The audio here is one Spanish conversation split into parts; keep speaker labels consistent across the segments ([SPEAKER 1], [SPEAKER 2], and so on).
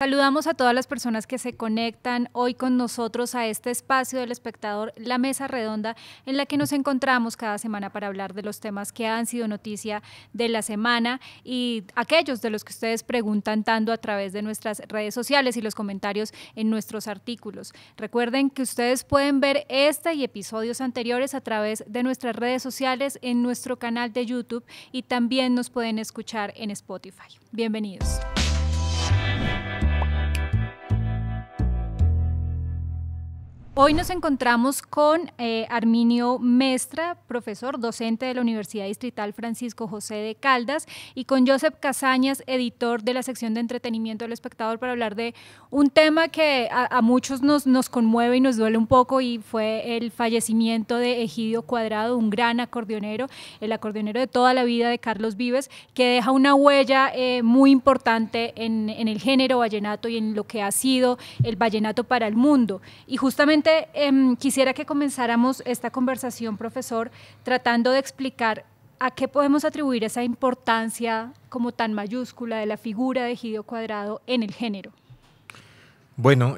[SPEAKER 1] Saludamos a todas las personas que se conectan hoy con nosotros a este espacio del espectador, la mesa redonda en la que nos encontramos cada semana para hablar de los temas que han sido noticia de la semana y aquellos de los que ustedes preguntan tanto a través de nuestras redes sociales y los comentarios en nuestros artículos. Recuerden que ustedes pueden ver este y episodios anteriores a través de nuestras redes sociales en nuestro canal de YouTube y también nos pueden escuchar en Spotify. Bienvenidos. Hoy nos encontramos con Arminio Mestra, profesor docente de la Universidad Distrital Francisco José de Caldas, y con Joseph Casañas, editor de la sección de entretenimiento del Espectador, para hablar de un tema que a muchos nos conmueve y nos duele un poco, y fue el fallecimiento de Egidio Cuadrado, un gran acordeonero, el acordeonero de toda la vida de Carlos Vives, que deja una huella muy importante en el género vallenato y en lo que ha sido el vallenato para el mundo. Y justamente quisiera que comenzáramos esta conversación, profesor, tratando de explicar a qué podemos atribuir esa importancia como tan mayúscula de la figura de Egidio Cuadrado en el género.
[SPEAKER 2] Bueno,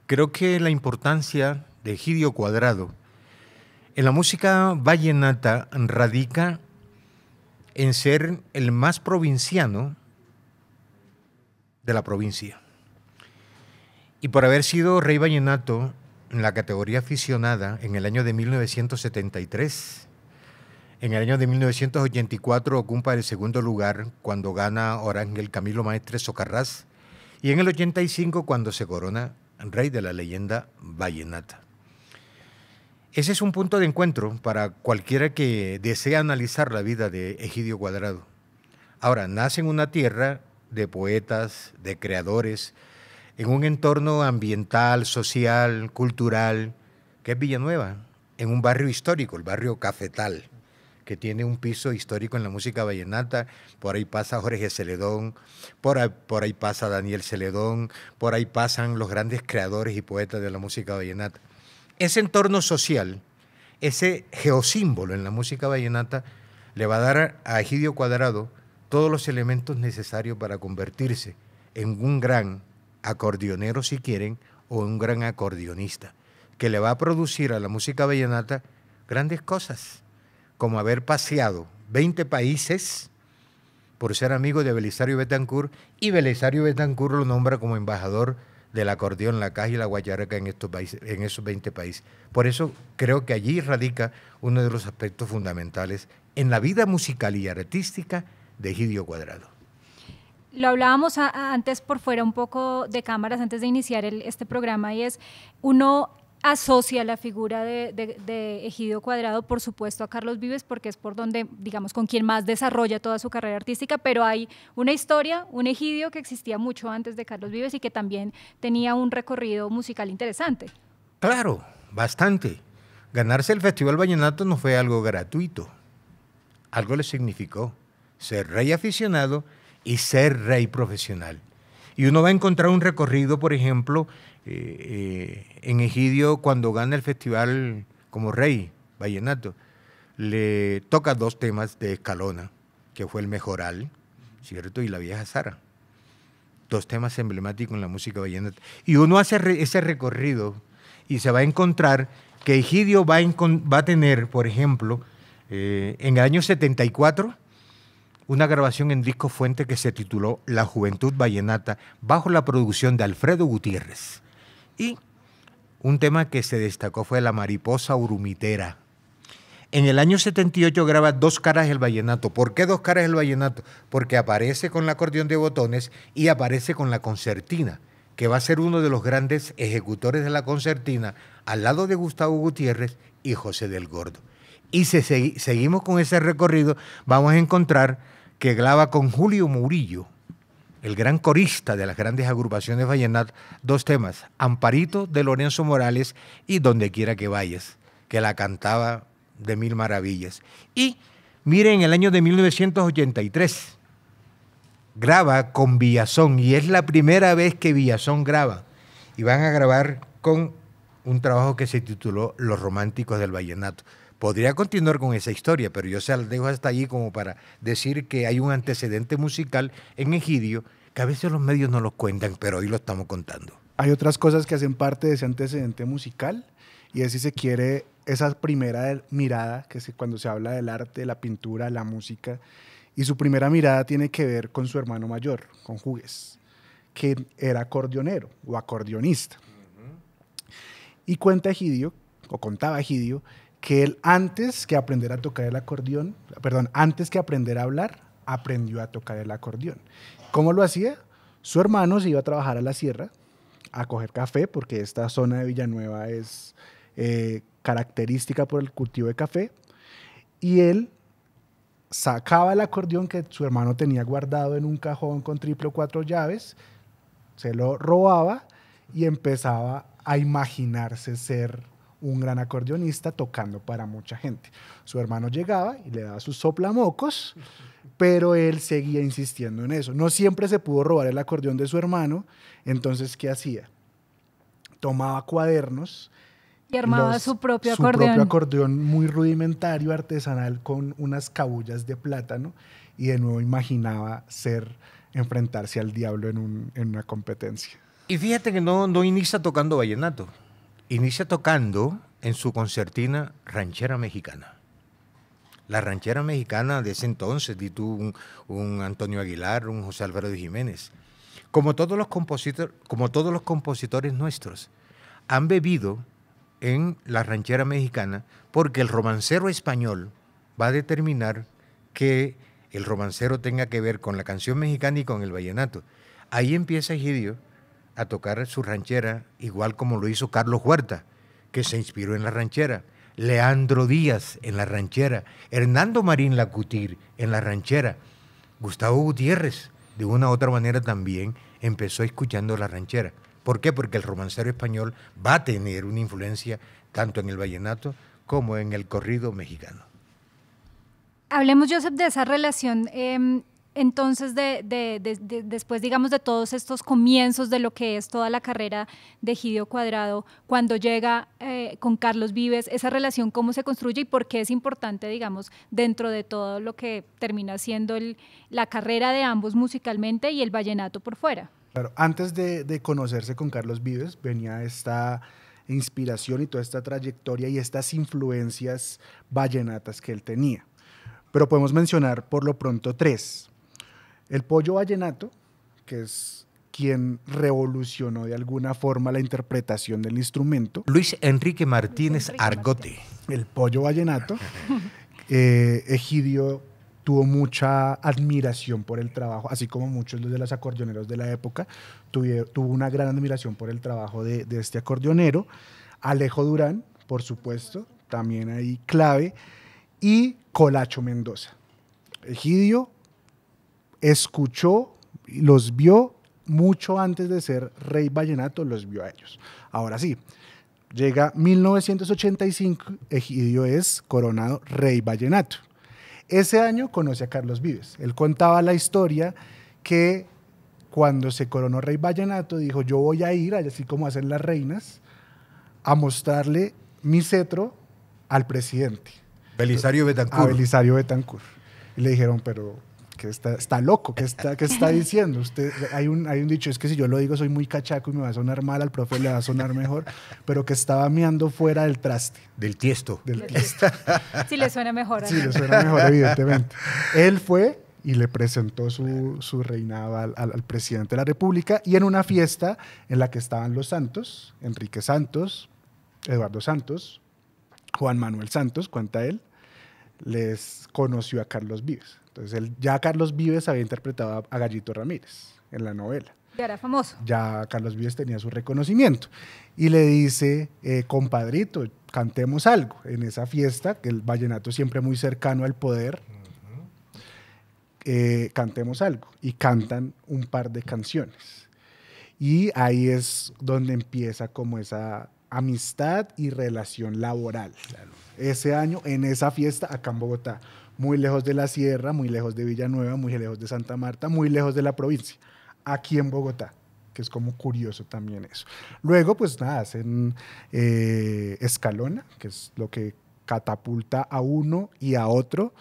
[SPEAKER 2] creo que la importancia de Egidio Cuadrado en la música vallenata radica en ser el más provinciano de la provincia. Y por haber sido rey vallenato en la categoría aficionada en el año de 1973, en el año de 1984 ocupa el segundo lugar cuando gana Orangel Camilo Maestre Socarrás, y en el 85 cuando se corona rey de la leyenda vallenata. Ese es un punto de encuentro para cualquiera que desea analizar la vida de Egidio Cuadrado. Ahora, nace en una tierra de poetas, de creadores, en un entorno ambiental, social, cultural, que es Villanueva, en un barrio histórico, el barrio Cafetal, que tiene un piso histórico en la música vallenata. Por ahí pasa Jorge Celedón, por ahí pasa Daniel Celedón, por ahí pasan los grandes creadores y poetas de la música vallenata. Ese entorno social, ese geosímbolo en la música vallenata, le va a dar a Egidio Cuadrado todos los elementos necesarios para convertirse en un gran acordeonero, si quieren, o un gran acordeonista, que le va a producir a la música vallenata grandes cosas, como haber paseado 20 países por ser amigo de Belisario Betancourt, y Belisario Betancourt lo nombra como embajador del acordeón, la caja y la guayaraca en esos 20 países. Por eso creo que allí radica uno de los aspectos fundamentales en la vida musical y artística de Egidio Cuadrado.
[SPEAKER 1] Lo hablábamos antes por fuera un poco de cámaras, antes de iniciar este programa, y es, uno asocia la figura de Egidio Cuadrado, por supuesto, a Carlos Vives, porque es por donde, digamos, con quien más desarrolla toda su carrera artística, pero hay una historia, un Egidio que existía mucho antes de Carlos Vives y que también tenía un recorrido musical interesante.
[SPEAKER 2] Claro, bastante. Ganarse el Festival Vallenato no fue algo gratuito, algo le significó ser rey aficionado y ser rey profesional. Y uno va a encontrar un recorrido, por ejemplo, en Egidio, cuando gana el festival como rey vallenato, le toca 2 temas de Escalona, que fue el Mejoral, ¿cierto? Y la Vieja Zara. 2 temas emblemáticos en la música vallenata. Y uno hace ese recorrido y se va a encontrar que Egidio va a tener, por ejemplo, en el año 74, una grabación en disco fuente que se tituló La Juventud Vallenata, bajo la producción de Alfredo Gutiérrez. Y un tema que se destacó fue La Mariposa Hurumitera. En el año 78 graba 2 caras del vallenato. ¿Por qué 2 caras del vallenato? Porque aparece con el acordeón de botones y aparece con la concertina, que va a ser uno de los grandes ejecutores de la concertina, al lado de Gustavo Gutiérrez y José del Gordo. Y si seguimos con ese recorrido, vamos a encontrar que graba con Julio Murillo, el gran corista de las grandes agrupaciones vallenatas, 2 temas, Amparito de Lorenzo Morales y Donde Quiera que Vayas, que la cantaba de mil maravillas. Y miren, en el año de 1983 graba con Villazón, y es la primera vez que Villazón graba, y van a grabar con un trabajo que se tituló Los Románticos del Vallenato. Podría continuar con esa historia, pero yo se la dejo hasta allí como para decir que hay un antecedente musical en Egidio que a veces los medios no los cuentan, pero hoy lo estamos contando.
[SPEAKER 3] Hay otras cosas que hacen parte de ese antecedente musical, y es, si se quiere, esa primera mirada, cuando se habla del arte, la pintura, la música, y su primera mirada tiene que ver con su hermano mayor, con Hugues, que era acordeonero o acordeonista. Y contaba Egidio, que él antes que aprender a tocar el acordeón, antes que aprender a hablar, aprendió a tocar el acordeón. ¿Cómo lo hacía? Su hermano se iba a trabajar a la sierra, a coger café, porque esta zona de Villanueva es característica por el cultivo de café, y él sacaba el acordeón que su hermano tenía guardado en un cajón con 4 llaves, se lo robaba y empezaba a imaginarse ser un gran acordeonista tocando para mucha gente. Su hermano llegaba y le daba sus soplamocos, pero él seguía insistiendo en eso. No siempre se pudo robar el acordeón de su hermano, entonces, ¿qué hacía? Tomaba cuadernos
[SPEAKER 1] y armaba su propio
[SPEAKER 3] Su
[SPEAKER 1] acordeón.
[SPEAKER 3] propio acordeón muy rudimentario, artesanal, con unas cabullas de plátano, y de nuevo imaginaba enfrentarse al diablo en una competencia.
[SPEAKER 2] Y fíjate que no inicia tocando vallenato, inicia tocando en su concertina ranchera mexicana. La ranchera mexicana de ese entonces, di tú un Antonio Aguilar, un José Álvaro de Jiménez. Como todos los compositores nuestros, han bebido en la ranchera mexicana, porque el romancero español va a determinar que el romancero tenga que ver con la canción mexicana y con el vallenato. Ahí empieza Egidio a tocar su ranchera, igual como lo hizo Carlos Huerta, que se inspiró en la ranchera, Leandro Díaz en la ranchera, Hernando Marín Lacutir en la ranchera, Gustavo Gutiérrez, de una u otra manera también empezó escuchando la ranchera. ¿Por qué? Porque el romancero español va a tener una influencia tanto en el vallenato como en el corrido mexicano.
[SPEAKER 1] Hablemos, Joseph, de esa relación, entonces, después, digamos, de todos estos comienzos de lo que es toda la carrera de Egidio Cuadrado, cuando llega con Carlos Vives, esa relación, ¿cómo se construye y por qué es importante, digamos, dentro de todo lo que termina siendo la carrera de ambos musicalmente y el vallenato por fuera?
[SPEAKER 3] Claro, antes de conocerse con Carlos Vives, venía esta inspiración y toda esta trayectoria y estas influencias vallenatas que él tenía. Pero podemos mencionar por lo pronto 3. El Pollo Vallenato, que es quien revolucionó de alguna forma la interpretación del instrumento.
[SPEAKER 2] Luis Enrique Martínez Argote.
[SPEAKER 3] El Pollo Vallenato. Egidio tuvo mucha admiración por el trabajo, así como muchos de los acordeoneros de la época, tuvo una gran admiración por el trabajo de este acordeonero. Alejo Durán, por supuesto, también ahí clave, y Colacho Mendoza. Egidio escuchó, los vio mucho antes de ser rey vallenato, los vio a ellos. Ahora sí, llega 1985, Egidio es coronado rey vallenato. Ese año conoce a Carlos Vives. Él contaba la historia que cuando se coronó rey vallenato dijo: yo voy a ir, así como hacen las reinas, a mostrarle mi cetro al presidente.
[SPEAKER 2] Belisario Betancur.
[SPEAKER 3] A Belisario Betancur. Y le dijeron: pero que está loco, ¿qué está diciendo? Hay un dicho, es que si yo lo digo soy muy cachaco y me va a sonar mal, al profe le va a sonar mejor, pero que estaba meando fuera del traste.
[SPEAKER 2] Del tiesto.
[SPEAKER 3] Del tiesto.
[SPEAKER 1] Sí le suena mejor.
[SPEAKER 3] Sí, le suena mejor, evidentemente. Él fue y le presentó su reinado al presidente de la República, y en una fiesta en la que estaban los Santos, Enrique Santos, Eduardo Santos, Juan Manuel Santos, cuenta él, les conoció a Carlos Vives. Entonces, ya Carlos Vives había interpretado a Gallito Ramírez en la novela.
[SPEAKER 1] Ya era famoso.
[SPEAKER 3] Ya Carlos Vives tenía su reconocimiento. Y le dice: compadrito, cantemos algo. En esa fiesta, que el vallenato siempre muy cercano al poder, cantemos algo. Y cantan un par de canciones. Y ahí es donde empieza como esa amistad y relación laboral. Claro. Ese año, en esa fiesta, acá en Bogotá, muy lejos de la sierra, muy lejos de Villanueva, muy lejos de Santa Marta, muy lejos de la provincia, aquí en Bogotá, que es como curioso también eso. Luego, pues nada, hacen Escalona, que es lo que catapulta a uno y a otro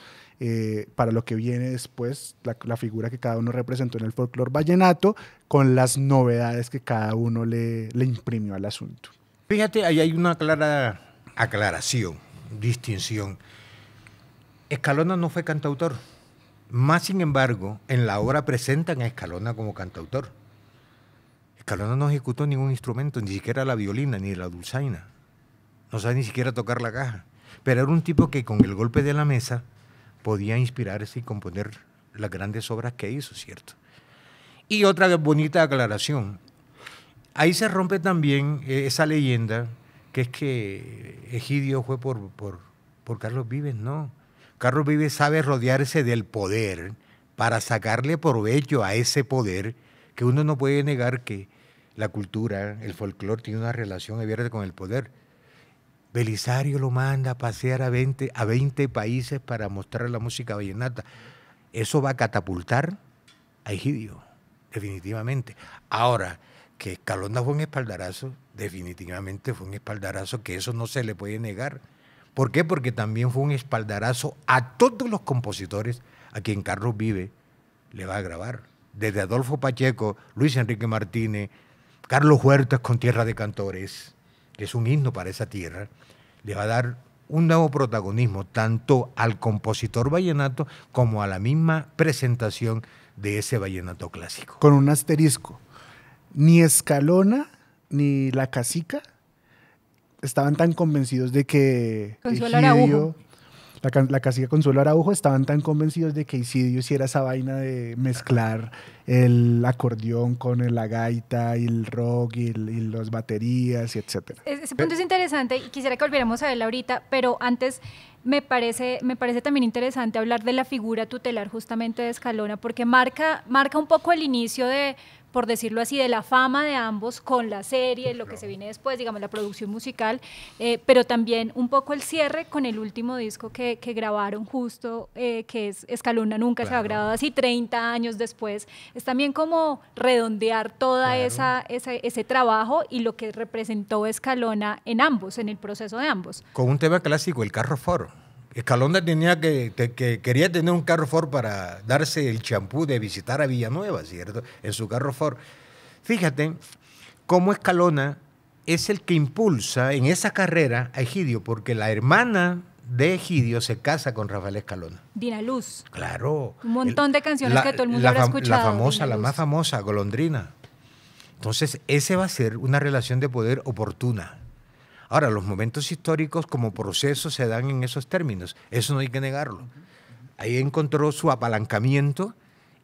[SPEAKER 3] para lo que viene después, la figura que cada uno representó en el folclore vallenato, con las novedades que cada uno le imprimió al asunto.
[SPEAKER 2] Fíjate, ahí hay una clara aclaración, distinción. Escalona no fue cantautor, más sin embargo, en la obra presentan a Escalona como cantautor. Escalona no ejecutó ningún instrumento, ni siquiera la violina, ni la dulzaina. No sabe ni siquiera tocar la caja. Pero era un tipo que con el golpe de la mesa podía inspirarse y componer las grandes obras que hizo, ¿cierto? Y otra bonita aclaración. Ahí se rompe también esa leyenda que es que Egidio fue por Carlos Vives, no. Carlos Vives sabe rodearse del poder para sacarle provecho a ese poder, que uno no puede negar que la cultura, el folclore tiene una relación abierta con el poder. Belisario lo manda a pasear a 20 países para mostrar la música vallenata. Eso va a catapultar a Egidio, definitivamente. Ahora, que Escalona fue un espaldarazo, definitivamente fue un espaldarazo, que eso no se le puede negar. ¿Por qué? Porque también fue un espaldarazo a todos los compositores a quien Carlos Vives le va a grabar. Desde Adolfo Pacheco, Luis Enrique Martínez, Carlos Huertas con Tierra de Cantores, que es un himno para esa tierra, le va a dar un nuevo protagonismo tanto al compositor vallenato como a la misma presentación de ese vallenato clásico.
[SPEAKER 3] Con un asterisco, ni Escalona ni La Casica estaban tan convencidos de que
[SPEAKER 1] Consuelo Araujo.
[SPEAKER 3] La Casica Consuelo Araujo estaban tan convencidos de que Egidio hiciera esa vaina de mezclar el acordeón con la gaita y el rock y las baterías y etcétera.
[SPEAKER 1] Ese punto es interesante y quisiera que volviéramos a verla ahorita, pero antes me parece también interesante hablar de la figura tutelar justamente de Escalona, porque marca un poco el inicio de, por decirlo así, de la fama de ambos con la serie, lo que se viene después, digamos, la producción musical, pero también un poco el cierre con el último disco que grabaron justo, que es Escalona Nunca se ha grabado así 30 años después. Es también como redondear toda ese trabajo y lo que representó Escalona en ambos, en el proceso de ambos.
[SPEAKER 2] Con un tema clásico, el carro Ford. Escalona quería tener un carro Ford para darse el champú de visitar a Villanueva, ¿cierto? En su carro Ford. Fíjate cómo Escalona es el que impulsa en esa carrera a Egidio, porque la hermana de Egidio se casa con Rafael Escalona.
[SPEAKER 1] Dina Luz.
[SPEAKER 2] Claro.
[SPEAKER 1] Un montón de canciones que todo el mundo habrá escuchado.
[SPEAKER 2] La más famosa, Golondrina. Entonces, ese va a ser una relación de poder oportuna. Ahora, los momentos históricos como procesos se dan en esos términos. Eso no hay que negarlo. Ahí encontró su apalancamiento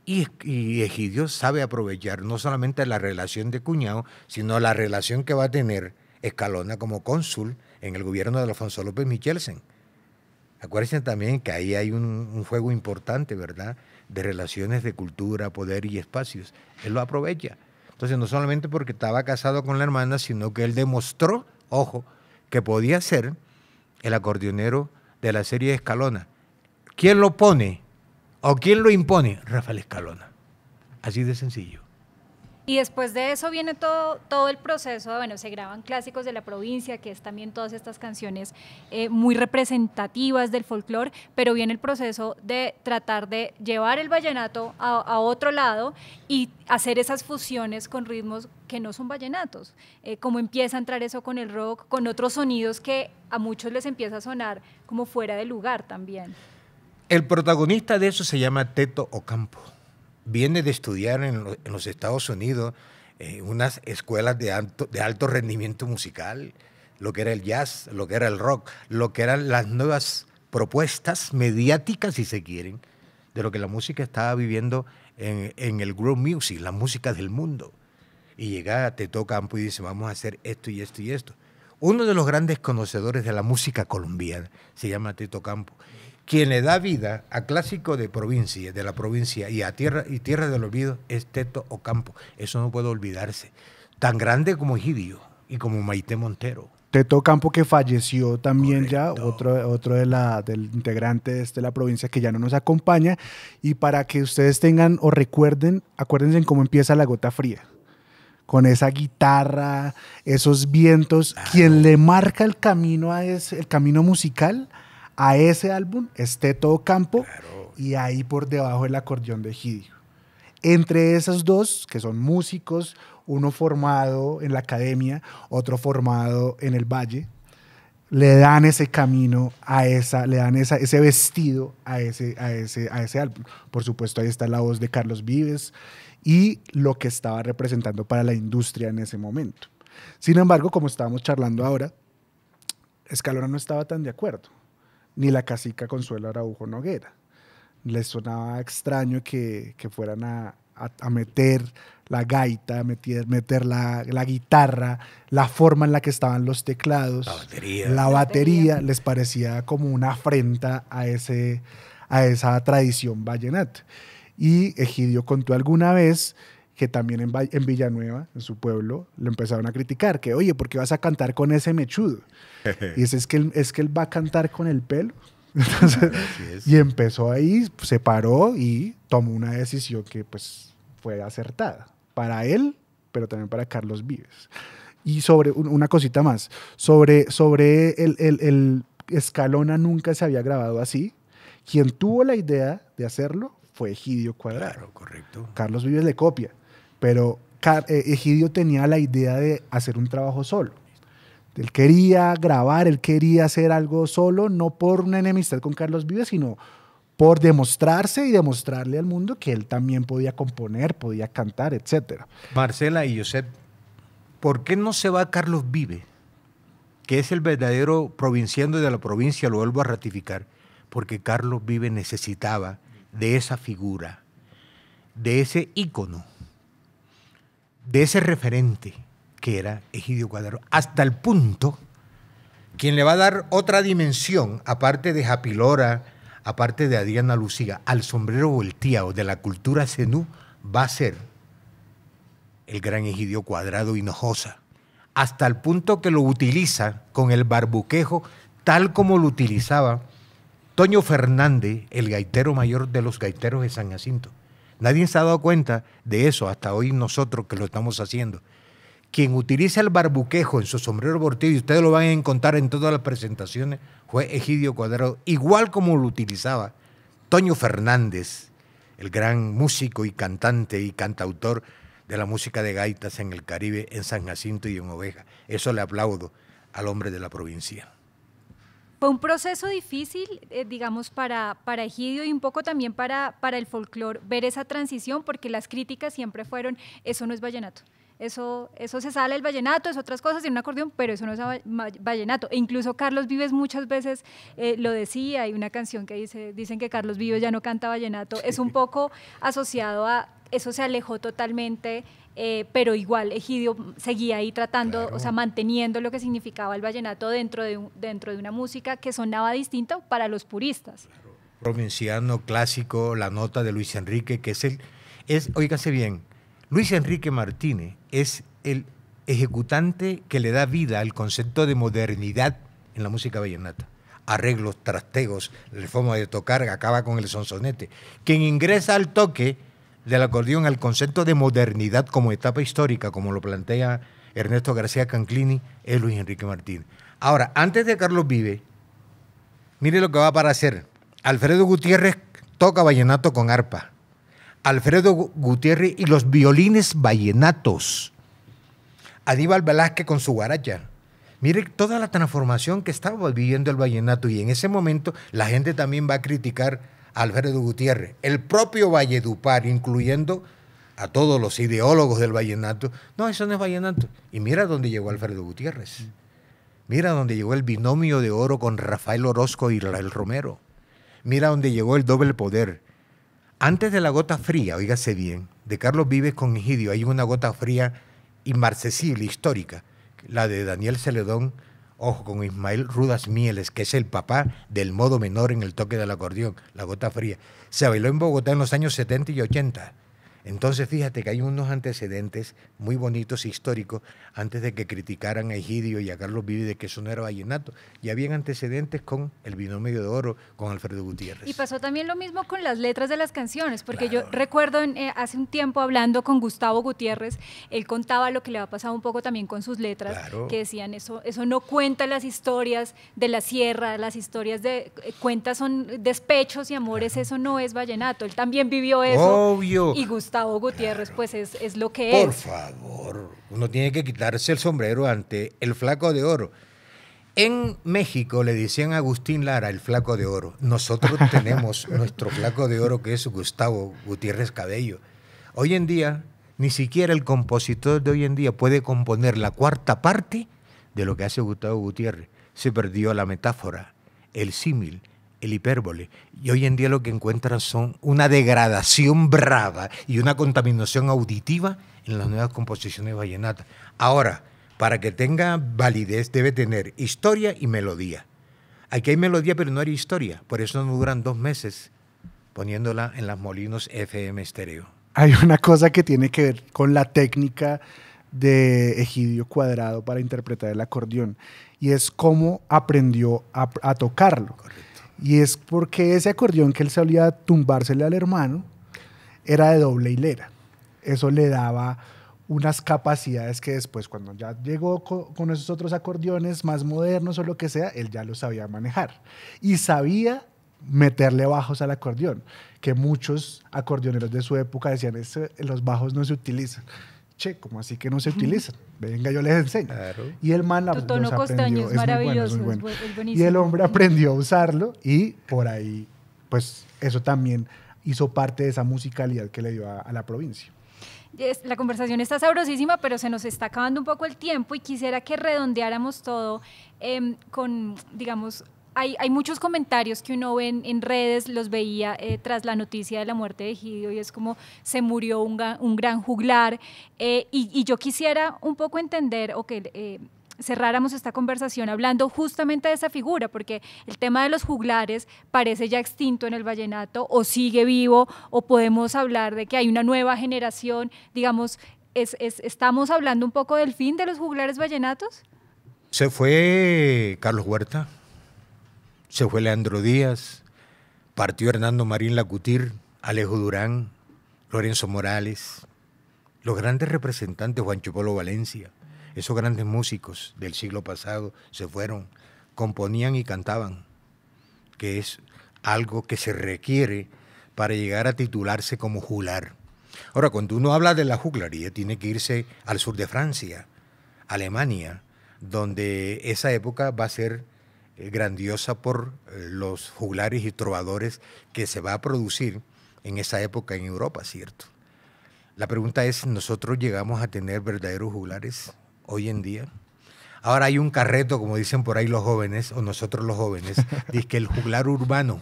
[SPEAKER 2] y Egidio sabe aprovechar no solamente la relación de cuñado, sino la relación que va a tener Escalona como cónsul en el gobierno de Alfonso López Michelsen. Acuérdense también que ahí hay un juego importante, ¿verdad?, de relaciones de cultura, poder y espacios. Él lo aprovecha. Entonces, no solamente porque estaba casado con la hermana, sino que él demostró, ojo, que podía ser el acordeonero de la serie Escalona. ¿Quién lo pone o quién lo impone? Rafael Escalona. Así de sencillo.
[SPEAKER 1] Y después de eso viene todo el proceso, bueno, se graban clásicos de la provincia, que es también todas estas canciones muy representativas del folclore, pero viene el proceso de tratar de llevar el vallenato a otro lado y hacer esas fusiones con ritmos que no son vallenatos, como empieza a entrar eso con el rock, con otros sonidos que a muchos les empieza a sonar como fuera de lugar también.
[SPEAKER 2] El protagonista de eso se llama Teto Ocampo. Viene de estudiar en los Estados Unidos unas escuelas de alto rendimiento musical, lo que era el jazz, lo que era el rock, lo que eran las nuevas propuestas mediáticas, si se quieren, de lo que la música estaba viviendo en el world music, la música del mundo. Y llega Teto Ocampo y dice, vamos a hacer esto y esto y esto. Uno de los grandes conocedores de la música colombiana se llama Teto Ocampo, quien le da vida a clásico de la provincia y a Tierra del Olvido es Teto Ocampo. Eso no puede olvidarse. Tan grande como Egidio y como Maite Montero.
[SPEAKER 3] Teto Ocampo, que falleció también.
[SPEAKER 2] Correcto.
[SPEAKER 3] Ya, otro del integrante de la provincia que ya no nos acompaña. Y para que ustedes tengan o recuerden, acuérdense en cómo empieza La Gota Fría. con esa guitarra, esos vientos. Claro. Quien le marca el camino el camino musical a ese álbum es Teto Ocampo, claro. Y ahí por debajo el acordeón de Egidio. Entre esos dos, que son músicos, uno formado en la academia, otro formado en el Valle, le dan ese camino le dan ese vestido a ese álbum. Por supuesto, ahí está la voz de Carlos Vives y lo que estaba representando para la industria en ese momento. Sin embargo, como estábamos charlando ahora, Escalona no estaba tan de acuerdo, ni la cacica Consuelo Araujo Noguera. Les sonaba extraño que fueran a meter la gaita, meter la guitarra, la forma en la que estaban los teclados, la batería, les parecía como una afrenta a esa tradición vallenata. Y Egidio contó alguna vez que también en Villanueva, en su pueblo, le empezaron a criticar, que oye, ¿por qué vas a cantar con ese mechudo? Y es que él va a cantar con el pelo. Entonces, y empezó ahí, se paró y tomó una decisión que pues fue acertada para él, pero también para Carlos Vives. Y sobre una cosita más, sobre el Escalona nunca se había grabado así. Quien tuvo la idea de hacerlo fue Egidio Cuadrado.
[SPEAKER 2] Claro, correcto.
[SPEAKER 3] Carlos Vives le copia, pero Egidio tenía la idea de hacer un trabajo solo. Él quería grabar, él quería hacer algo solo, no por una enemistad con Carlos Vives, sino por demostrarse y demostrarle al mundo que él también podía componer, podía cantar, etc.
[SPEAKER 2] Marcela y Josep, ¿por qué no se va Carlos Vives, que es el verdadero provinciano de la provincia? Lo vuelvo a ratificar, porque Carlos Vives necesitaba de esa figura, de ese ícono, de ese referente que era Egidio Cuadrado, hasta el punto quien le va a dar otra dimensión, aparte de Japilora, aparte de Adriana Lucía, al sombrero volteado de la cultura zenú, va a ser el gran Egidio Cuadrado Hinojosa, hasta el punto que lo utiliza con el barbuquejo, tal como lo utilizaba Toño Fernández, el gaitero mayor de los gaiteros de San Jacinto. Nadie se ha dado cuenta de eso hasta hoy nosotros que lo estamos haciendo. Quien utiliza el barbuquejo en su sombrero volteado, y ustedes lo van a encontrar en todas las presentaciones, fue Egidio Cuadrado, igual como lo utilizaba Toño Fernández, el gran músico y cantante y cantautor de la música de gaitas en el Caribe, en San Jacinto y en Oveja. Eso le aplaudo al hombre de la provincia.
[SPEAKER 1] Fue un proceso difícil, digamos, para Egidio y un poco también para el folclore, ver esa transición, porque las críticas siempre fueron, eso no es vallenato. Eso se sale del vallenato, es otras cosas, tiene un acordeón, pero eso no es vallenato. E incluso Carlos Vives muchas veces lo decía, hay una canción que dicen que Carlos Vives ya no canta vallenato, sí. Es un poco asociado a, eso se alejó totalmente, pero igual Egidio seguía ahí tratando, claro. O sea, manteniendo lo que significaba el vallenato dentro de una música que sonaba distinto para los puristas.
[SPEAKER 2] Claro. Provinciano, clásico, la nota de Luis Enrique, que óigase bien, Luis Enrique Martínez es el ejecutante que le da vida al concepto de modernidad en la música vallenata. Arreglos, trasteos, la forma de tocar, acaba con el sonsonete. Quien ingresa al toque del acordeón al concepto de modernidad como etapa histórica, como lo plantea Ernesto García Canclini, es Luis Enrique Martínez. Ahora, antes de Carlos Vives, mire lo que va para hacer. Alfredo Gutiérrez toca vallenato con arpa. Alfredo Gutiérrez y los violines vallenatos. Aníbal Velázquez con su guaracha. Mire toda la transformación que estaba viviendo el vallenato, y en ese momento la gente también va a criticar a Alfredo Gutiérrez. El propio Valledupar, incluyendo a todos los ideólogos del vallenato, no, eso no es vallenato. Y mira dónde llegó Alfredo Gutiérrez. Mira dónde llegó el binomio de oro con Rafael Orozco y Israel Romero. Mira dónde llegó el doble poder. Antes de la gota fría, oígase bien, de Carlos Vives con Egidio, hay una gota fría inmarcesible, histórica, la de Daniel Celedón, ojo, con Ismael Rudas Mieles, que es el papá del modo menor en el toque del acordeón, la gota fría. Se bailó en Bogotá en los años 70 y 80. Entonces, fíjate que hay unos antecedentes muy bonitos e históricos antes de que criticaran a Egidio y a Carlos Vives de que eso no era vallenato. Ya habían antecedentes con el Binomio de Oro, con Alfredo Gutiérrez.
[SPEAKER 1] Y pasó también lo mismo con las letras de las canciones, porque
[SPEAKER 2] Claro.
[SPEAKER 1] yo recuerdo hace un tiempo hablando con Gustavo Gutiérrez, él contaba lo que le ha pasado un poco también con sus letras,
[SPEAKER 2] Claro.
[SPEAKER 1] que decían eso no cuenta las historias de la sierra, las historias de cuenta son despechos y amores, claro. Eso no es vallenato. Él también vivió eso.
[SPEAKER 2] Obvio.
[SPEAKER 1] Y Gustavo Gutiérrez, claro. Pues es lo que
[SPEAKER 2] Por
[SPEAKER 1] es.
[SPEAKER 2] Por favor, uno tiene que quitarse el sombrero ante el Flaco de Oro. En México le decían a Agustín Lara el Flaco de Oro. Nosotros tenemos nuestro Flaco de Oro, que es Gustavo Gutiérrez Cabello. Hoy en día, ni siquiera el compositor de hoy en día puede componer la cuarta parte de lo que hace Gustavo Gutiérrez. Se perdió la metáfora, el símil, el hipérbole. Y hoy en día lo que encuentran son una degradación brava y una contaminación auditiva en las nuevas composiciones vallenatas. Ahora, para que tenga validez debe tener historia y melodía. Aquí hay melodía pero no hay historia, por eso no duran 2 meses poniéndola en las molinos FM estéreo.
[SPEAKER 3] Hay una cosa que tiene que ver con la técnica de Egidio Cuadrado para interpretar el acordeón y es cómo aprendió a tocarlo. Correcto. Y es porque ese acordeón que él solía tumbársele al hermano era de doble hilera. Eso le daba unas capacidades que después, cuando ya llegó con esos otros acordeones más modernos o lo que sea, él ya lo sabía manejar. Y sabía meterle bajos al acordeón, que muchos acordeoneros de su época decían, los bajos no se utilizan. Che, ¿cómo así que no se utilizan? Venga, yo les enseño. Claro. Y el man
[SPEAKER 1] tu tono costeño es maravilloso,
[SPEAKER 3] muy bueno.
[SPEAKER 1] Es buenísimo.
[SPEAKER 3] Y el hombre aprendió a usarlo y por ahí, pues eso también hizo parte de esa musicalidad que le dio a la provincia.
[SPEAKER 1] La conversación está sabrosísima, pero se nos está acabando un poco el tiempo y quisiera que redondeáramos todo con, digamos, hay muchos comentarios que uno ve en redes, los veía tras la noticia de la muerte de Egidio y es como se murió un gran juglar y yo quisiera un poco entender o que cerráramos esta conversación hablando justamente de esa figura, porque el tema de los juglares parece ya extinto en el vallenato o sigue vivo o podemos hablar de que hay una nueva generación, digamos, ¿estamos hablando un poco del fin de los juglares vallenatos?
[SPEAKER 2] Se fue Carlos Huerta. Se fue Leandro Díaz, partió Hernando Marín Lacutir, Alejo Durán, Lorenzo Morales, los grandes representantes, Juancho Polo Valencia, esos grandes músicos del siglo pasado se fueron, componían y cantaban, que es algo que se requiere para llegar a titularse como juglar. Ahora, cuando uno habla de la juglaría, tiene que irse al sur de Francia, Alemania, donde esa época va a ser grandiosa por los juglares y trovadores que se va a producir en esa época en Europa, ¿cierto? La pregunta es, ¿nosotros llegamos a tener verdaderos juglares hoy en día? Ahora hay un carreto, como dicen por ahí los jóvenes, o nosotros los jóvenes, dice que el juglar urbano.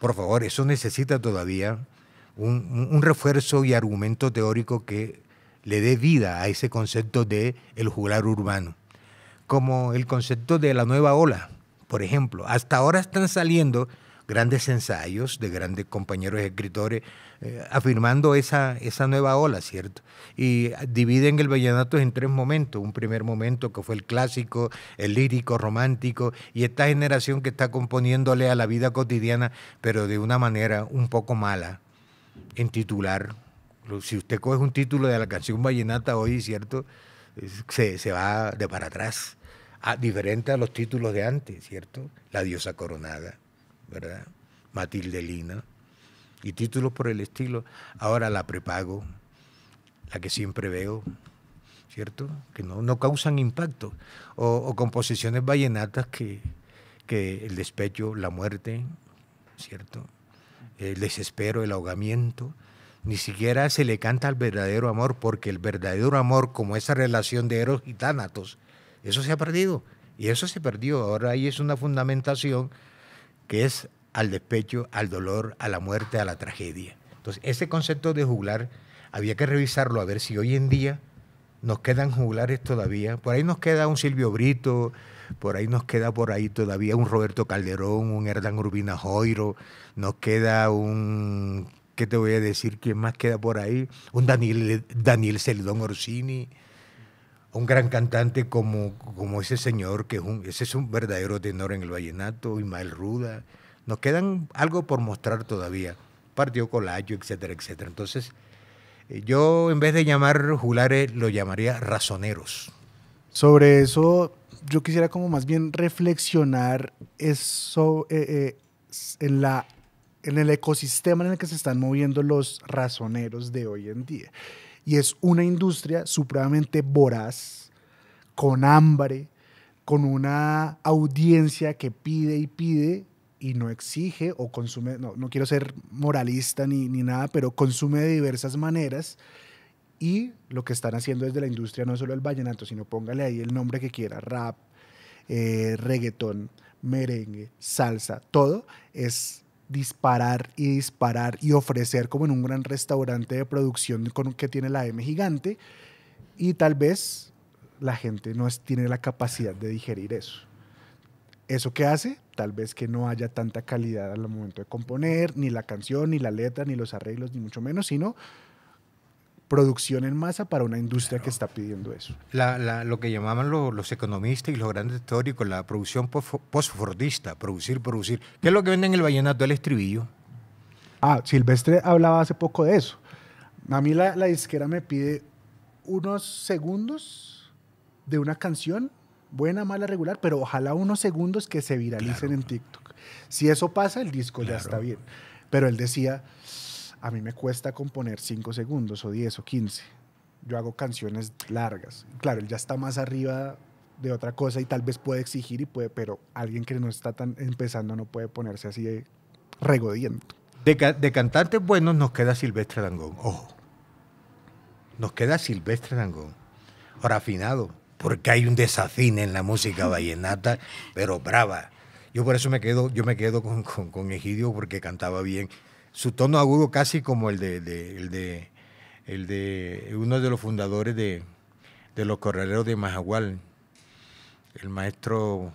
[SPEAKER 2] Por favor, eso necesita todavía un refuerzo y argumento teórico que le dé vida a ese concepto de el juglar urbano. Como el concepto de la nueva ola, por ejemplo. Hasta ahora están saliendo grandes ensayos de grandes compañeros escritores afirmando esa nueva ola, ¿cierto? Y dividen el vallenato en 3 momentos. Un primer momento que fue el clásico, el lírico, romántico, y esta generación que está componiéndole a la vida cotidiana, pero de una manera un poco mala, en titular. Si usted coge un título de la canción vallenata hoy, ¿cierto?, se va de para atrás, diferente a los títulos de antes, ¿cierto? La diosa coronada, ¿verdad? Matilde Lina, y títulos por el estilo. Ahora la prepago, la que siempre veo, ¿cierto? Que no causan impacto. O composiciones vallenatas que el despecho, la muerte, ¿cierto? El desespero, el ahogamiento. Ni siquiera se le canta al verdadero amor, porque el verdadero amor, como esa relación de Eros y Tánatos, eso se ha perdido. Y eso se perdió. Ahora ahí es una fundamentación que es al despecho, al dolor, a la muerte, a la tragedia. Entonces, ese concepto de juglar había que revisarlo a ver si hoy en día nos quedan juglares todavía. Por ahí nos queda un Silvio Brito, por ahí nos queda todavía un Roberto Calderón, un Hernán Urbina Joiro, nos queda un ¿qué te voy a decir? ¿Quién más queda por ahí? Un Daniel Celedón Orsini, un gran cantante como ese señor, ese es un verdadero tenor en el vallenato, Ismael Ruda. Nos quedan algo por mostrar todavía. Partió Colayo, etcétera, etcétera. Entonces, yo en vez de llamar juglares, lo llamaría razoneros.
[SPEAKER 3] Sobre eso, yo quisiera como más bien reflexionar eso, en el ecosistema en el que se están moviendo los razoneros de hoy en día. Y es una industria supremamente voraz, con hambre, con una audiencia que pide y pide y no exige o consume, no quiero ser moralista ni nada, pero consume de diversas maneras. Y lo que están haciendo desde la industria, no solo el vallenato, sino póngale ahí el nombre que quiera, rap, reggaetón, merengue, salsa, todo es disparar y ofrecer como en un gran restaurante de producción que tiene la M gigante, y tal vez la gente no tiene la capacidad de digerir eso. ¿Eso qué hace? Tal vez que no haya tanta calidad al momento de componer, ni la canción, ni la letra, ni los arreglos, ni mucho menos, sino producción en masa para una industria que está pidiendo eso.
[SPEAKER 2] Lo que llamaban los economistas y los grandes teóricos, la producción postfordista, producir. ¿Qué es lo que venden en el vallenato? El estribillo.
[SPEAKER 3] Silvestre hablaba hace poco de eso. A mí la disquera me pide unos segundos de una canción, buena, mala, regular, pero ojalá unos segundos que se viralicen en TikTok. Si eso pasa, el disco ya está bien. Pero él decía, a mí me cuesta componer 5 segundos o 10 o 15. Yo hago canciones largas. Claro, él ya está más arriba de otra cosa y tal vez puede exigir pero alguien que no está tan empezando no puede ponerse así regodiento.
[SPEAKER 2] De cantantes buenos nos queda Silvestre Dangond. Ojo. Nos queda Silvestre Dangond. Ahora afinado, porque hay un desafine en la música vallenata, pero brava. Yo por eso me quedo con Egidio, porque cantaba bien. Su tono agudo casi como el de uno de los fundadores de los Corraleros de Majagual, el maestro,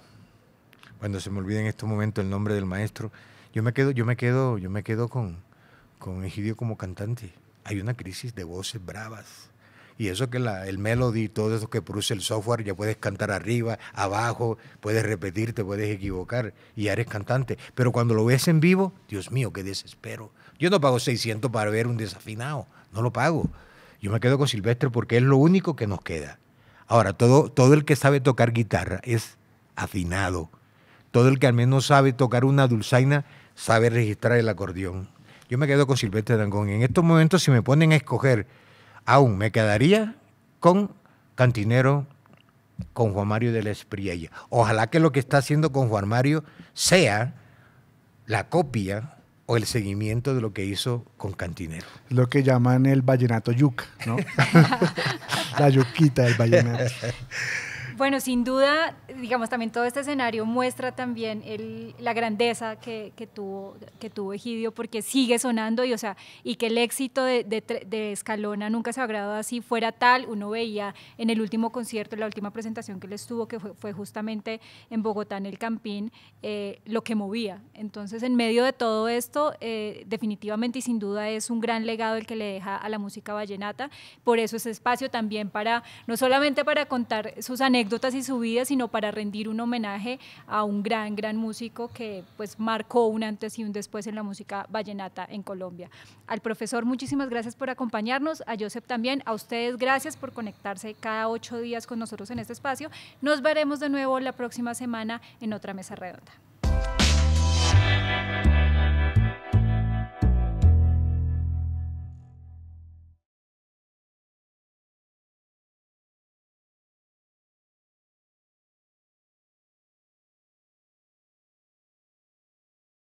[SPEAKER 2] cuando se me olvida en estos momentos el nombre del maestro. Yo me quedo con Egidio como cantante. Hay una crisis de voces bravas. Y eso que el melody, todo eso que produce el software, ya puedes cantar arriba, abajo, puedes repetir, te puedes equivocar y ya eres cantante. Pero cuando lo ves en vivo, Dios mío, qué desespero. Yo no pago 600 para ver un desafinado, no lo pago. Yo me quedo con Silvestre porque es lo único que nos queda. Ahora, todo el que sabe tocar guitarra es afinado. Todo el que al menos sabe tocar una dulzaina sabe registrar el acordeón. Yo me quedo con Silvestre Dangond. En estos momentos, si me ponen a escoger, aún me quedaría con Cantinero, con Juan Mario de la Espriella. Ojalá que lo que está haciendo con Juan Mario sea la copia o el seguimiento de lo que hizo con Cantinero.
[SPEAKER 3] Es lo que llaman el vallenato yuca, ¿no? La yuquita del vallenato.
[SPEAKER 1] Bueno, sin duda, digamos, también todo este escenario muestra también la grandeza que tuvo Egidio, porque sigue sonando y que el éxito de Escalona nunca se ha grabado así, fuera tal. Uno veía en el último concierto, la última presentación que él estuvo, que fue justamente en Bogotá, en el Campín, lo que movía. Entonces, en medio de todo esto, definitivamente y sin duda es un gran legado el que le deja a la música vallenata. Por eso ese espacio también no solamente para contar sus anécdotas y su vida, sino para rendir un homenaje a un gran músico que pues marcó un antes y un después en la música vallenata en Colombia. Al profesor, muchísimas gracias por acompañarnos, a Joseph también, a ustedes gracias por conectarse cada 8 días con nosotros en este espacio. Nos veremos de nuevo la próxima semana en otra mesa redonda.